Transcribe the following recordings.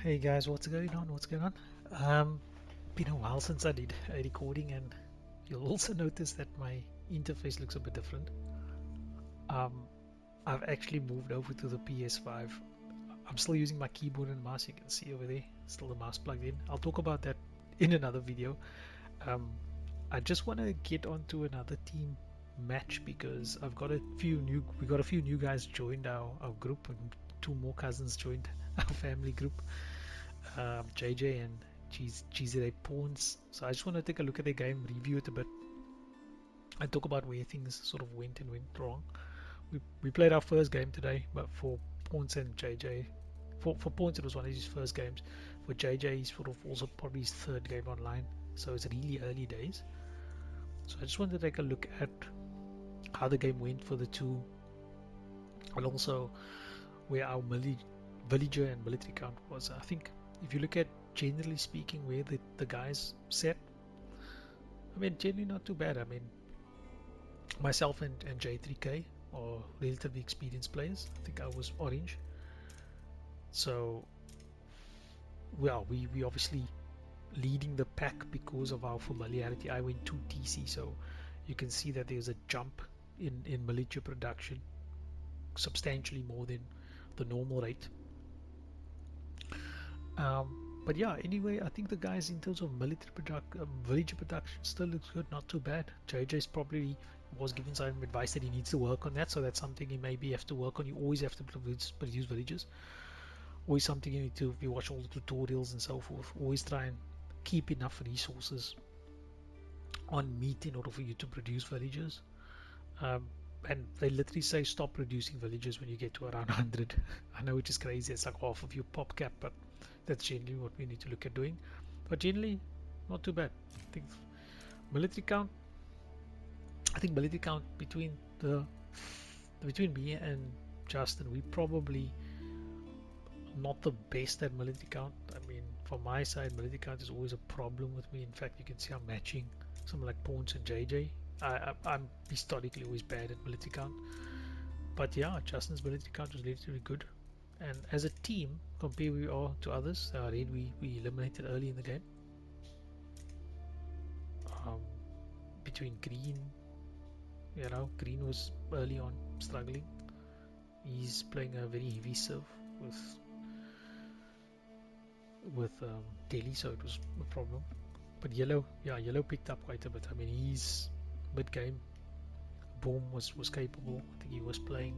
Hey guys, what's going on? What's going on? Um, been a while since I did a recording, and you'll also notice that my interface looks a bit different. Um, I've actually moved over to the PS5. I'm still using my keyboard and mouse. You can see over there, still the mouse plugged in. I'll talk about that in another video. Um, I just want to get onto another team match because we got a few new guys joined our group, and two more cousins joined our family group. JJ and GZA Pawns. So I just want to take a look at the game, review it a bit, and talk about where things sort of went and went wrong. We played our first game today, but for Pawns and JJ, for Pawns it was one of his first games. For JJ, he's sort of also probably his third game online, so it's really early days. So I just wanted to take a look at how the game went for the two, and also where our villager and military count was. I think if you look at generally speaking where the guys set, I mean generally not too bad. I mean myself and J3K are relatively experienced players. I think I was orange. So well, we obviously leading the pack because of our familiarity. I went 2 TC, so you can see that there's a jump in militia production substantially more than the normal rate. But yeah, anyway, I think the guys in terms of villager production still looks good, not too bad. JJ's probably was given some advice that he needs to work on that, so that's something he maybe have to work on. You always have to produce villagers. Always something you need to, if you watch all the tutorials and so forth, always try and keep enough resources on meat in order for you to produce villagers. Um, and they literally say stop producing villagers when you get to around 100. I know, which is crazy. It's like half of your pop cap, but that's generally what we need to look at doing. But generally, not too bad. I think military count. I think military count between me and Justin, we probably not the best at military count. I mean, from my side, military count is always a problem with me. In fact, you can see I'm matching someone like Pawns and JJ. I'm historically always bad at military count. But yeah, Justin's military count was relatively good. And as a team, compared we are to others, Raid we eliminated early in the game. Um, between Green, Green was early on struggling. He's playing a very heavy serve with Delhi, so it was a problem. But Yellow picked up quite a bit. I mean, he's mid-game. Boom was capable. I think he was playing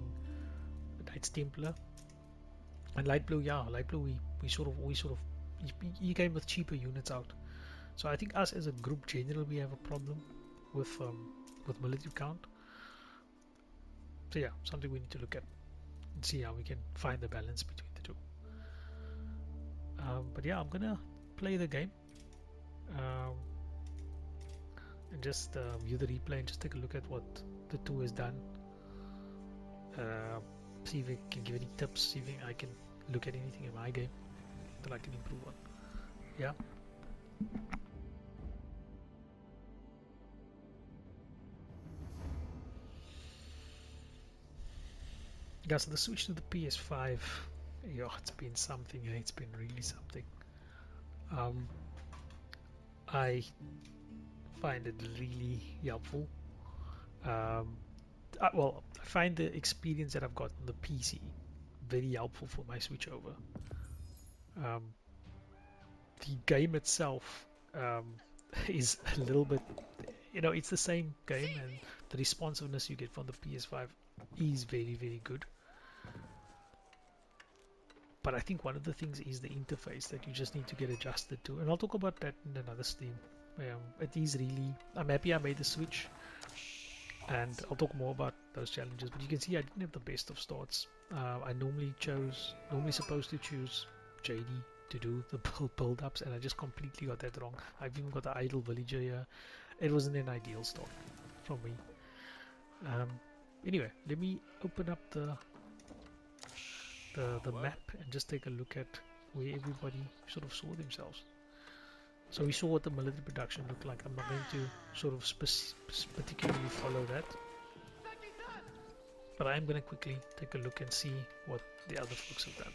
Knights Templar. And Light Blue, we sort of he came with cheaper units out. So I think us as a group generally we have a problem with military count. So yeah, something we need to look at and see how we can find the balance between the two. But yeah, I'm gonna play the game and just view the replay and just take a look at what the two has done. See if we can give any tips, see if I can look at anything in my game that I can improve on. Yeah. Yeah, so the switch to the PS5, yeah, it's been something. It's been really something. I find it really helpful. Well, I find the experience that I've got on the PC very helpful for my switch over. The game itself is a little bit, it's the same game, and the responsiveness you get from the PS5 is very, very good. But I think one of the things is the interface that you just need to get adjusted to, and I'll talk about that in another stream. It is really, I'm happy I made the switch, and I'll talk more about those challenges. But you can see I didn't have the best of starts. I normally supposed to choose JD to do the build-ups, and I just completely got that wrong. I've even got the idle villager here. It wasn't an ideal start from me. Anyway, let me open up the map and just take a look at where everybody sort of saw themselves. So we saw what the military production looked like. I'm not going to sort of particularly follow that, but I am going to quickly take a look and see what the other folks have done.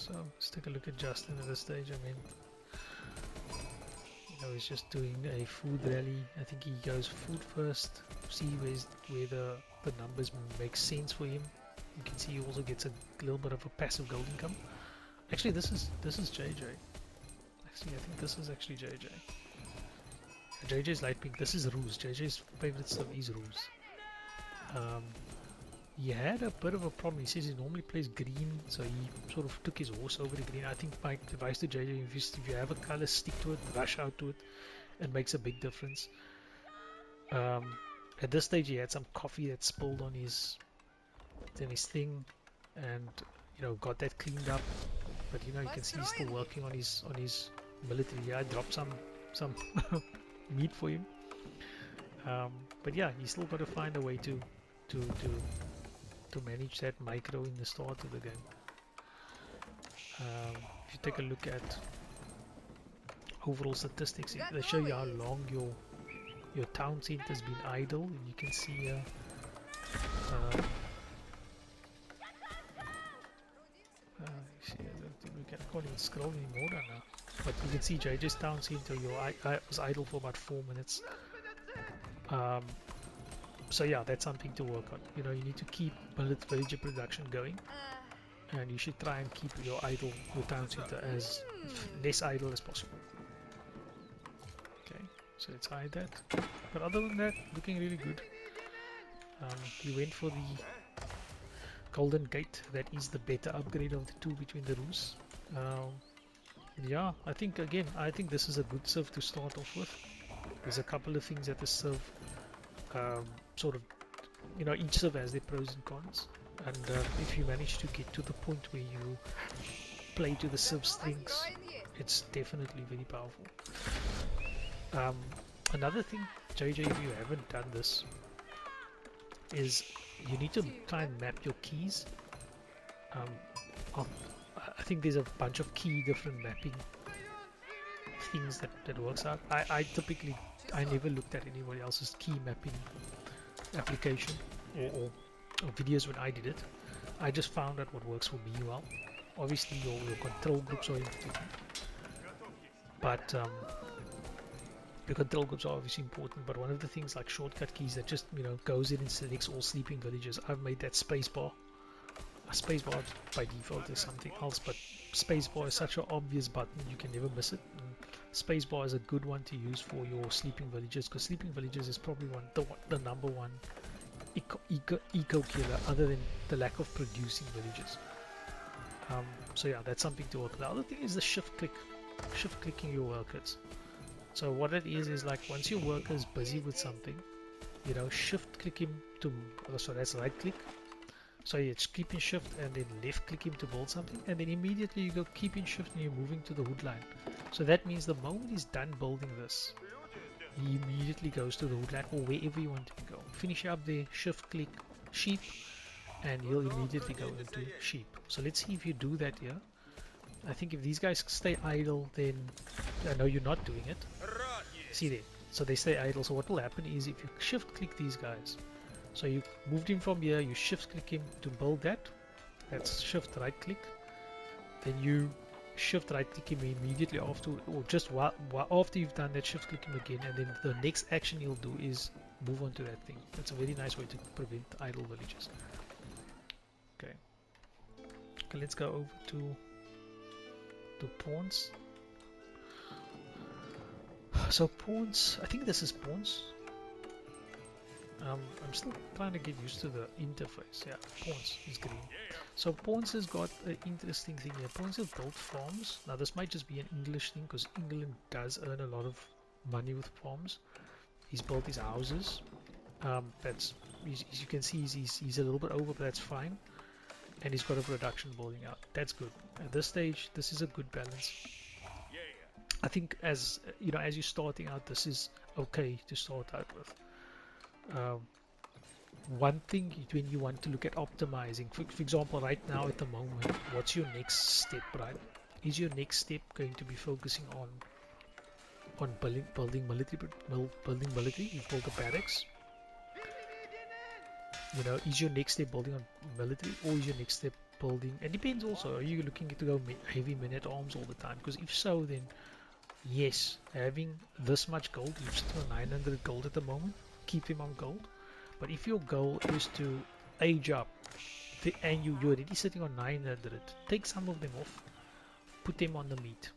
So let's take a look at Justin at this stage. I mean, he's just doing a food rally. I think he goes food first, see where the numbers make sense for him. You can see he also gets a little bit of a passive gold income. Actually, this is JJ. Actually, I think this is actually JJ. JJ's light pink. This is Ruse. JJ's favorite stuff is Ruse. He had a bit of a problem. He says he normally plays green, so he sort of took his horse over to green. I think my advice to JJ, if you have a color, stick to it, rush out to it. It makes a big difference. At this stage, he had some coffee that spilled on his thing, and got that cleaned up. But you can see he's still working on his military. Yeah, I dropped some meat for him. But yeah, he's still got to find a way to manage that micro in the start of the game. If you take a look at overall statistics, they show you how long your town center has been idle, and you can see here. I can't even scroll anymore now. But you can see JJ's town center was idle for about 4 minutes. So yeah, that's something to work on. You need to keep villager production going, and you should try and keep your town center as less idle as possible. Okay, so let's hide that. But other than that, looking really good. He went for the golden gate. That is the better upgrade of the two between the Rus. Yeah, I think this is a good serve to start off with. There's a couple of things that the serve sort of, each serve has their pros and cons, and if you manage to get to the point where you play to the serve strengths, it's definitely very powerful. Another thing, JJ, if you haven't done this, is you need to try and map your keys. I think there's a bunch of different mapping things that works out. I never looked at anybody else's key mapping application or videos when I did it. I just found out what works for me well. Obviously your control groups are important, but your control groups are obviously important, but one of the things like shortcut keys that just goes in and selects all sleeping villages. I've made that spacebar. A spacebar by default is something else, but spacebar is such an obvious button, you can never miss it. And spacebar is a good one to use for your sleeping villages, because sleeping villages is probably the number one eco killer, other than the lack of producing villages. So yeah, that's something to work with. The other thing is the shift clicking your workers. So what it is like once your worker is busy with something, shift click him to, so that's right click. So it's keeping shift and then left click him to build something, and then immediately you go keeping shift and you're moving to the hood line. So that means the moment he's done building this, he immediately goes to the hood line or wherever you want him to go. Finish up there, shift click sheep, and he'll immediately go into sheep. So let's see if you do that here. I think if these guys stay idle, then I know you're not doing it. See there, so they stay idle. So what will happen is if you shift click these guys, so you moved him from here, you shift click him to build that. That's shift right click. Then you shift right click him immediately after, or just after you've done that, shift click him again, and then the next action you'll do is move on to that thing. That's a very nice way to prevent idle villages. Okay, let's go over to pawns. So pawns, I think this is pawns. I'm still trying to get used to the interface. Yeah, pawns is green. So pawns has got an interesting thing here. Pawns have built farms. Now this might just be an English thing, because England does earn a lot of money with farms. He's built his houses. As you can see, he's a little bit over, but that's fine. And he's got a production building out. That's good. At this stage, this is a good balance. I think as you're starting out, this is okay to start out with. One thing when you want to look at optimizing, for example, right now at the moment, what's your next step, right? Is your next step going to be focusing on building military? You've built a barracks. Is your next step building on military, or is your next step building. It depends also, are you looking to go heavy men-at-arms all the time? Because if so, then yes, having this much gold, you're sitting on 900 gold at the moment, keep him on gold. But if your goal is to age up, and you're already sitting on 900, take some of them off, put them on the meat.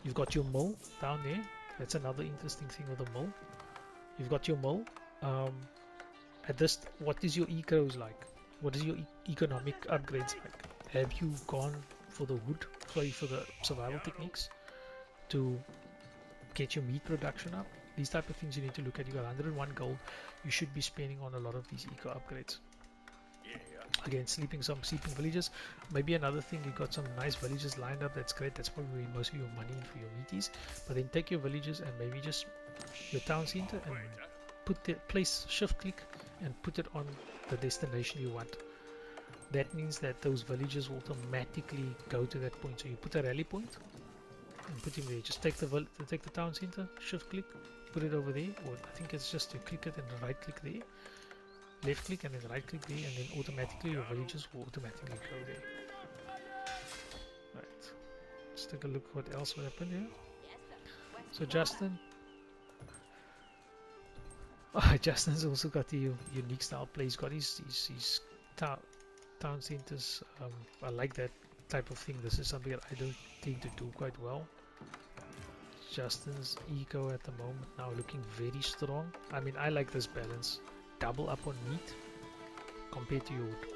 You've got your mill down there. That's another interesting thing with the mill. You've got your mill. At this, what is your ecos like? What is your economic upgrades like? Have you gone for the wood, sorry, for the survival techniques to get your meat production up? These type of things you need to look at. You got 101 gold. You should be spending on a lot of these eco upgrades. Again, some sleeping villages. Maybe another thing, you got some nice villages lined up. That's great. That's probably where most of your money in for your meaties. But then take your villages and maybe just your town center and put the place, shift click and put it on the destination you want. That means that those villages will automatically go to that point. So you put a rally point and put him there. Just take the town center, shift click, put it over there, or I think it's just to click it and right click there, left click and then right click there, and then automatically your villages will automatically go there. Right, let's take a look what else will happen here. So Justin, Justin's also got the unique style play. He's got his town centers. I like that type of thing. This is something that I don't tend to do quite well. Justin's eco at the moment now looking very strong. I mean, I like this balance. Double up on meat compared to your wood.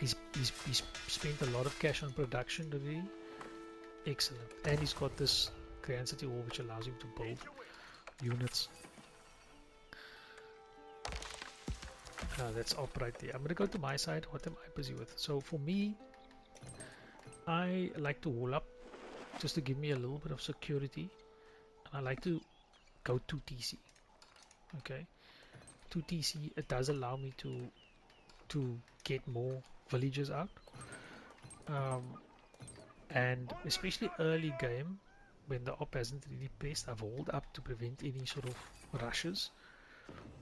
He's spent a lot of cash on production already. Excellent. And he's got this Grand City Wall which allows him to build units. That's up right there. I'm gonna go to my side. What am I busy with? So for me, I like to wall up just to give me a little bit of security, and I like to go to TC. Okay, to TC, it does allow me to get more villages out, and especially early game when the op hasn't really pressed, I've walled up to prevent any sort of rushes,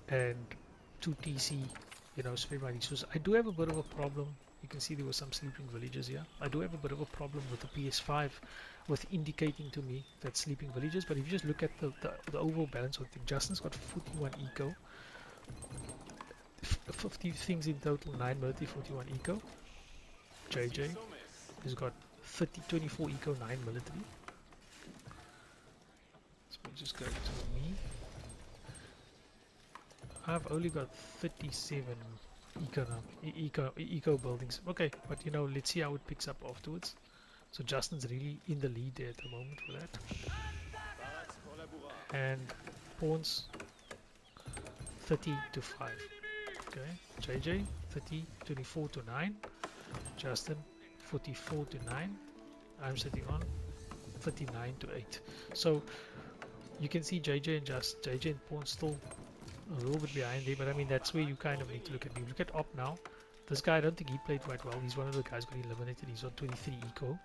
and to TC, you know, spread my resources. I do have a bit of a problem. You can see there were some sleeping villages here. I do have a bit of a problem with the PS5 with indicating to me that sleeping villages, but if you just look at the overall balance of the Justin's got 41 eco, 50 things in total, 9 military, 41 eco. JJ has got 24 eco, 9 military. So we'll just go to me. I've only got 37 eco buildings. Okay, but you know, let's see how it picks up afterwards. So Justin's really in the lead there at the moment for that. And pawns 30 to 5. Okay, JJ 24 to 9. Justin 44 to 9. I'm sitting on 39 to 8. So you can see JJ and Pawn still a little bit behind there, but I mean that's where you kind of need to look at. You look at Op now. This guy, I don't think he played quite well. He's one of the guys got eliminated. He's on 23 eco,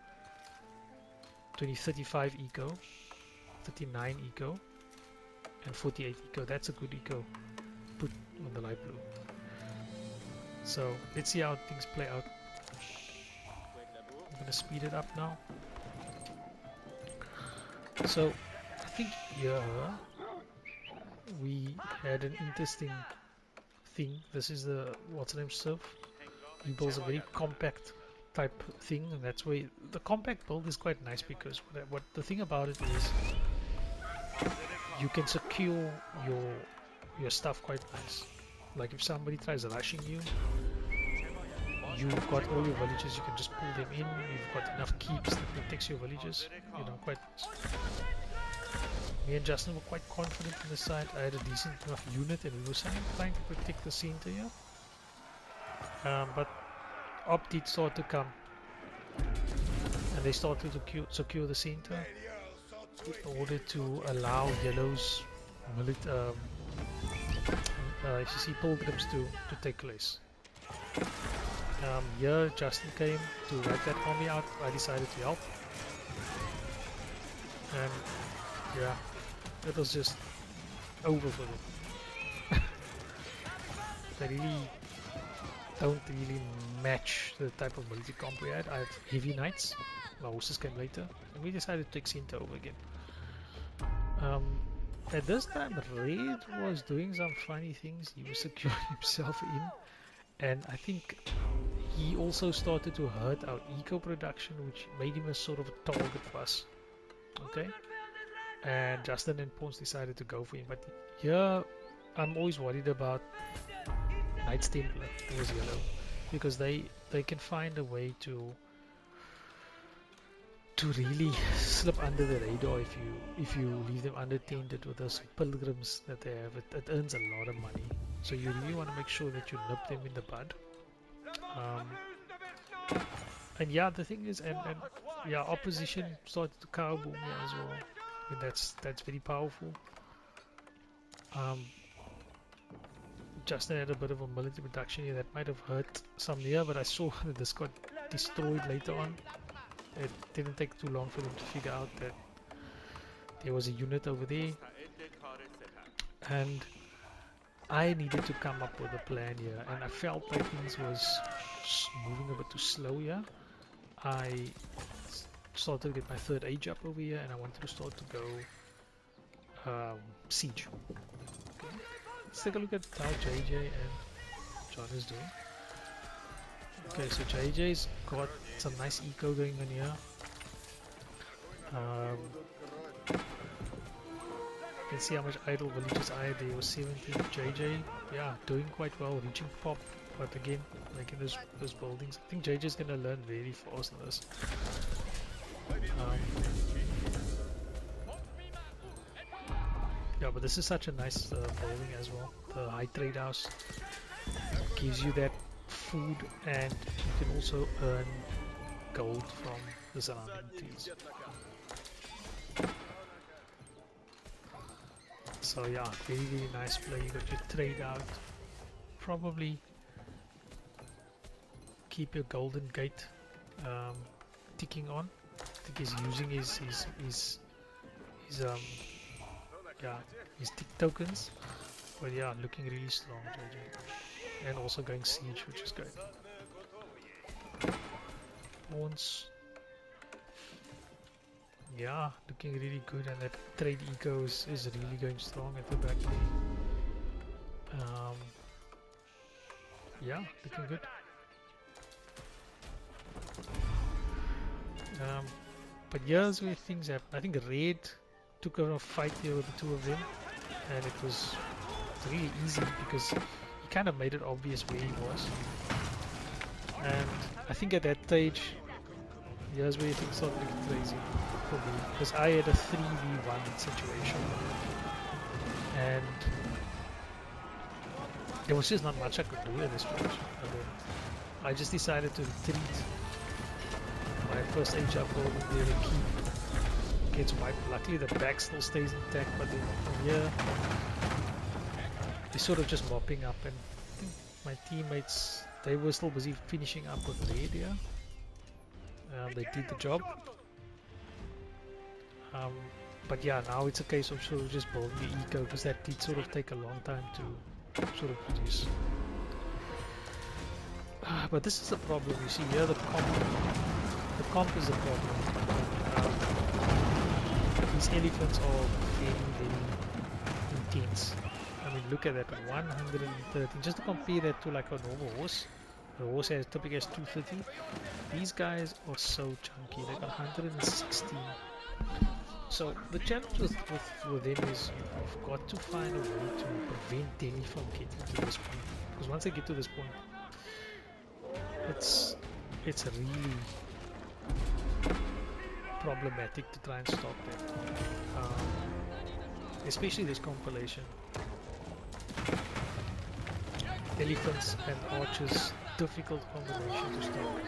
35 eco, 39 eco, and 48 eco. That's a good eco put on the light blue. So let's see how things play out. I'm gonna speed it up now. So I think here we had an interesting thing. This is the what's the name surf. He builds a very compact type thing, and that's where the compact build is quite nice because what the thing about it is you can secure your stuff quite nice. Like if somebody tries rushing you, you've got all your villages, you can just pull them in. You've got enough keeps that protects your villages. You know, quite. Me and Justin were quite confident on this side. I had a decent enough unit and we were trying to protect the center here. But Op did start to come. And they started to secure the center in order to allow yellows, if you see pilgrims to take place. Here Justin came to wipe that army out. I decided to help. And yeah, it was just over for them. They really don't really match the type of military comp we had. I had heavy knights. My horses came later, and we decided to take Cinta over again. At this time, Red was doing some funny things. He was securing himself in, and I think he also started to hurt our eco production, which made him a sort of a target for us. Okay, and Justin and Pons decided to go for him, but here I'm always worried about Knights Templar, who was yellow, because they can find a way to really slip under the radar if you leave them unattended with those pilgrims that they have. It earns a lot of money, so you really want to make sure that you nip them in the bud. And yeah, the thing is, and yeah, opposition started to cow boom me as well. I mean, that's very powerful. Justin had a bit of a military production here that might have hurt some here, but I saw that this got destroyed later on. It didn't take too long for them to figure out that there was a unit over there, and I needed to come up with a plan here, and I felt like things was moving a bit too slow here. I started to get my third age up over here, and I wanted to start to go siege. Okay. Let's take a look at how JJ and John is doing. Okay, so JJ's got some nice eco going on here. You can see how much idle villages I had. There was 17. JJ, yeah, doing quite well, reaching pop, but again, making those buildings. I think JJ's gonna learn very fast on this. Yeah, but this is such a nice building as well. The high trade house gives you that food, and you can also earn gold from the surrounding trees. So yeah, very nice play. You got your trade out. Probably keep your golden gate ticking on. I think he's using his tick tokens. But yeah, looking really strong, JJ. And also going siege, which is great. Pawns. Yeah, looking really good, and that trade eco is really going strong at the back there. Yeah, looking good. But here's where things happen. I think Red took a fight here with the two of them, and it was really easy because he kind of made it obvious where he was. And I think at that stage, here's where things started to get crazy for me, because I had a 3v1 situation, and there was just not much I could do at this point. I just decided to retreat. My first age up building there, the keep gets wiped. Luckily the back still stays intact, but then from here they're sort of just mopping up, and I think my teammates, they were still busy finishing up with Red here. They did the job. But yeah, now it's a case of sort of just building the eco, because that did sort of take a long time to sort of produce. But this is the problem, you see here, the comp is the problem. These elephants are very intense. I mean, look at that, 113. Just to compare that to like a normal horse. The horse typically has 230. These guys are so chunky. They got 116. So the challenge with them is you've got to find a way to prevent Delhi from getting to this point. Because once they get to this point, it's really problematic to try and stop them. Especially this compilation. Elephants and archers, difficult combination to stop.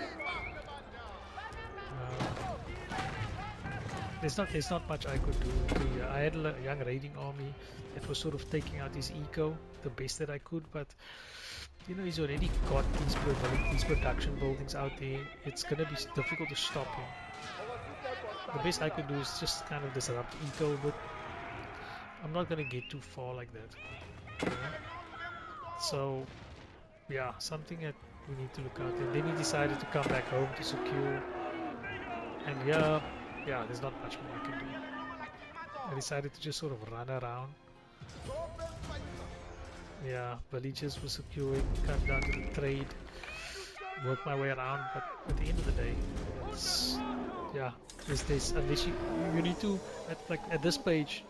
There's not much I could do. I had a young raiding army that was sort of taking out his eco the best that I could, but you know, he's already got these production buildings out there. It's gonna be difficult to stop him. The best I could do is just kind of disrupt eco, but I'm not gonna get too far like that. You know? So yeah, something that we need to look out. And then he decided to come back home to secure. And yeah, there's not much more I can do. I decided to just sort of run around. Yeah, villages were securing, come down to the trade, work my way around. But at the end of the day, it's yeah, there's unless you need to at this page,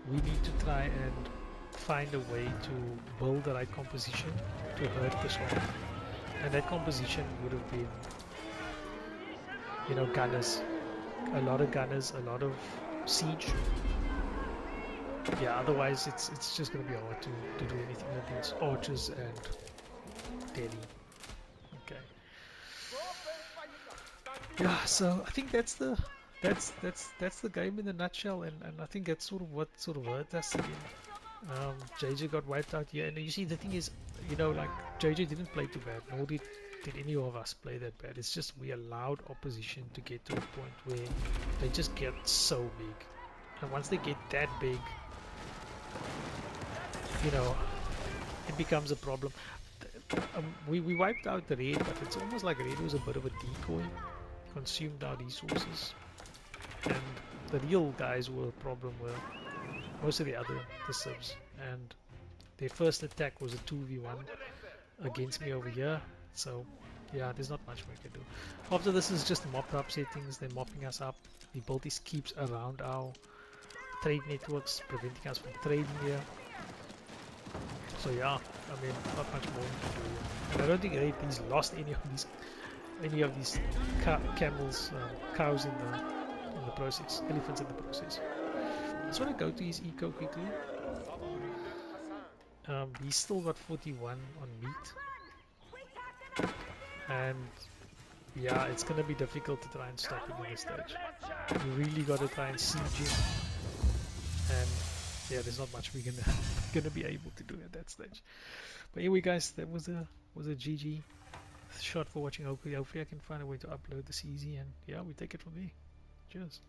we need to try and find a way to build the right composition to hurt this one. And that composition would have been, gunners, a lot of gunners, a lot of siege. Yeah, otherwise it's just going to be hard to do anything against archers and Delhi. Okay. Yeah, so I think that's the game in a nutshell, and I think that's sort of what sort of hurt us again. JJ got wiped out here, and you see the thing is, like JJ didn't play too bad, nor did any of us play that bad. It's just we allowed opposition to get to a point where they just get so big, and once they get that big, it becomes a problem. We wiped out the raid, but it's almost like raid was a bit of a decoy, consumed our resources, and the real guys were a problem were most of the subs, and their first attack was a 2v1 against me over here. So yeah, there's not much we can do. After this is just mop up settings. They're mopping us up. We built these keeps around our trade networks, preventing us from trading here. So yeah, I mean, not much more to do here. And I don't think he's lost any of these camels, cows in the process, elephants in the process. I just want to go to his eco quickly. He's still got 41 on meat, and yeah, it's gonna be difficult to try and stop him in this stage. You really gotta try and siege him, and yeah, there's not much we're gonna be able to do at that stage. But anyway, guys, that was a GG shot for watching. Hopefully I can find a way to upload this easy, and yeah, we take it from there. Cheers.